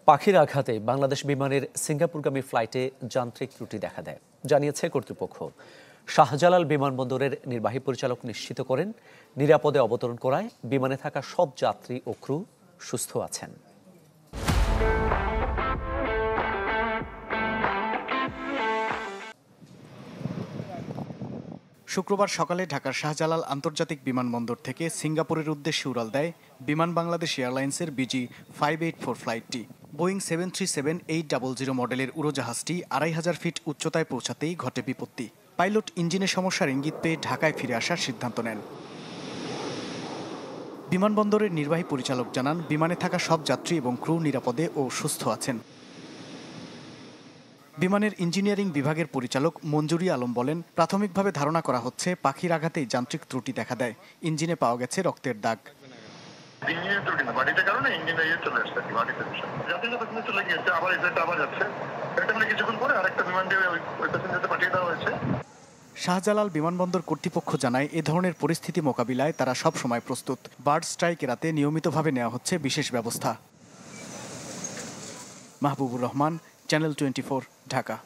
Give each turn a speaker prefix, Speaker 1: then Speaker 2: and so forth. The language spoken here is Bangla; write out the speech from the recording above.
Speaker 1: পাখির আঘাতে বাংলাদেশ বিমানের সিঙ্গাপুরগামী ফ্লাইটে যান্ত্রিক ত্রুটি দেখা দেয় জানিয়েছে কর্তৃপক্ষ। শাহজালাল বিমানবন্দরের নির্বাহী পরিচালক নিশ্চিত করেন, নিরাপদে অবতরণ করায় বিমানে থাকা সব যাত্রী ও ক্রু সুস্থ আছেন।
Speaker 2: শুক্রবার সকালে ঢাকার শাহজালাল আন্তর্জাতিক বিমানবন্দর থেকে সিঙ্গাপুরের উদ্দেশ্যে উড়াল দেয় বিমান বাংলাদেশ এয়ারলাইন্সের BG584 ফ্লাইটটি। বোয়িং 737-800 মডেলের উড়োজাহাজটি 2500 ফিট উচ্চতায় পৌঁছাতেই ঘটে বিপত্তি। পাইলট ইঞ্জিনে সমস্যার ইঙ্গিত পেয়ে ঢাকায় ফিরে আসার সিদ্ধান্ত নেন। বিমানবন্দরের নির্বাহী পরিচালক জানান, বিমানে থাকা সব যাত্রী এবং ক্রু নিরাপদে ও সুস্থ আছেন। বিমানের ইঞ্জিনিয়ারিং বিভাগের পরিচালক মঞ্জুরি আলম বলেন, প্রাথমিকভাবে ধারণা করা হচ্ছে পাখির আঘাতেই যান্ত্রিক ত্রুটি দেখা দেয়। ইঞ্জিনে পাওয়া গেছে রক্তের দাগ। শাহজালাল বিমানবন্দর কর্তৃপক্ষ জানায়, এ ধরনের পরিস্থিতি মোকাবিলায় তারা সব সময় প্রস্তুত। বার্ড স্ট্রাইক এড়াতে নিয়মিতভাবে নেওয়া হচ্ছে বিশেষ ব্যবস্থা। মাহবুবুর রহমান, চ্যানেল 24, ঢাকা।